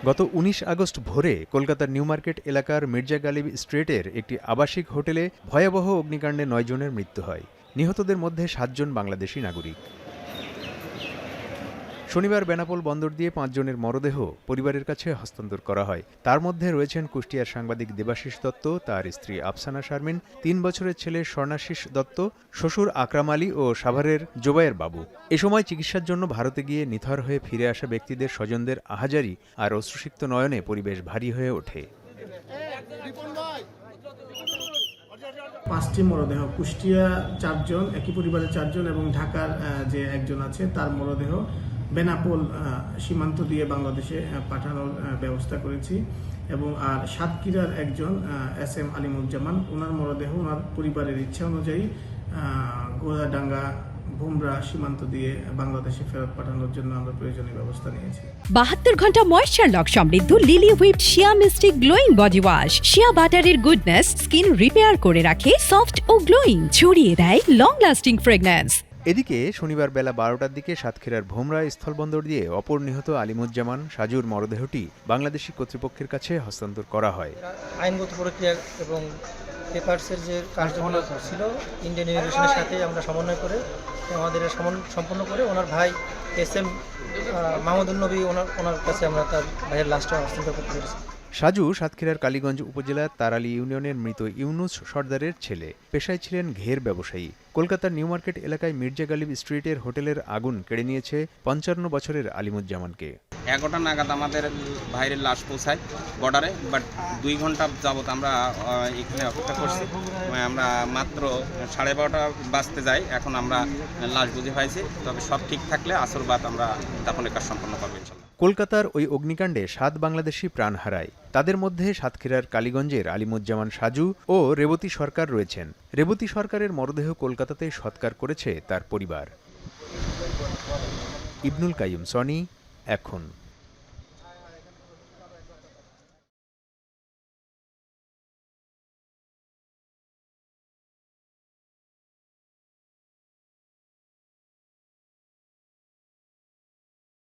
গত ১৯ আগস্ট ভোরে কলকাতার নিউ মার্কেট এলাকার মির্জা গালিব স্ট্রিটের একটি আবাসিক হোটেলে ভয়াবহ অগ্নিকাণ্ডে ৯ জনের মৃত্যু হয়। নিহতদের মধ্যে ৭ জন বাংলাদেশি নাগরিক। শনিবার বেনাপোল বন্দর দিয়ে ৫ জনের মরদেহ পরিবারের কাছে হস্তান্তর করা হয়। তার মধ্যে রয়েছেন কুষ্টিয়ার সাংবাদিক দেবাশিস দত্ত, তার স্ত্রী আফসানা শারমিন, ৩ বছরের ছেলে স্বর্ণাশিস দত্ত, শ্বশুর আকরাম আলী ও সাভারের জোবায়ের বাবু। এ সময় চিকিৎসার জন্য ভারতে গিয়ে নিথর হয়ে ফিরে আসা ব্যক্তিদের স্বজনদের আহাজারি আর অশ্রুসিক্ত নয়নে পরিবেশ ভারী হয়ে ওঠে। ৫টি মরদেহ, কুষ্টিয়া ৪ জন, একই পরিবারের ৪ জন এবং ঢাকার যে একজন আছে তার মরদেহ বেনাপোল সীমান্ত দিয়ে বাংলাদেশে পাঠানোর ব্যবস্থা করেছি। এবং আর সাতক্ষীরার একজন SM আলিমুজ্জামান, ওনার মরদেহ ওনার পরিবারের ইচ্ছা অনুযায়ী গোদাডাঙ্গা ভুমরা সীমান্ত দিয়ে বাংলাদেশে ফেরত পাঠানোর জন্য আমরা প্রয়োজনীয় ব্যবস্থা নিয়েছি। ৭২ ঘন্টা ময়েশ্চার লক সমৃদ্ধ লিলি হুইপড শিয়া মিস্টিক গ্লোয়িং বডি ওয়াশ। শিয়া বাটারের গুডনেস স্কিন রিপেয়ার করে রাখে সফট ও গ্লোয়িং, ছড়িয়ে দেয় লং লাস্টিং ফ্রেগন্যান্স। এদিকে শনিবার বেলা ১২টার দিকে সাতক্ষীরার ভোমরা স্থলবন্দর দিয়ে অপর নিহত আলিমুজ্জামান সাজুর মরদেহটি বাংলাদেশি কর্তৃপক্ষের কাছে হস্তান্তর করা হয়। আইনগত প্রক্রিয়া এবং পেপারসের যে কার্যক্রম ছিল ইন্ডিয়ান ইমিগ্রেশনের সাথে আমরা সমন্বয় করে আমাদের সম্পন্ন করে ওনার ভাই SM মাহমুদুল নবী ওনার কাছে আমরা তার ভাইয়ের লাশটা হস্তান্তর করতে পেরেছি। সাজু সাতক্ষীরার কালীগঞ্জ উপজেলার তারালী ইউনিয়নের মৃত ইউনুস সর্দারের ছেলে। পেশায় ছিলেন ঘের ব্যবসায়ী। কলকাতার নিউ মার্কেট এলাকায় মির্জা গালিব স্ট্রিটের হোটেলের আগুন কেড়ে নিয়েছে ৫৫ বছরের আলিমুজ্জামানকে। ১১টা নাগাদ আমাদের ভাইয়ের লাশ পৌঁছায় বর্ডারে, বাট ২ ঘন্টা যাবত আমরা এখানে অপেক্ষা করছি। আমরা মাত্র ১২:৩০ বাজতে যাই, এখন আমরা লাশ বুঝে পাইছি। তবে সব ঠিক থাকলে আসর বাদ আমরা দাফনের কাজ সম্পন্ন করবো ইনশাল্লাহ। কলকাতার ওই অগ্নিকাণ্ডে ৭ বাংলাদেশি প্রাণ হারায়। তাদের মধ্যে সাতক্ষীরার কালীগঞ্জের আলিমুজ্জামান সাজু ও রেবতী সরকার রয়েছেন। রেবতী সরকারের মরদেহ কলকাতাতে সৎকার করেছে তার পরিবার। ইবনুল কাইয়ুম সনি, এখন।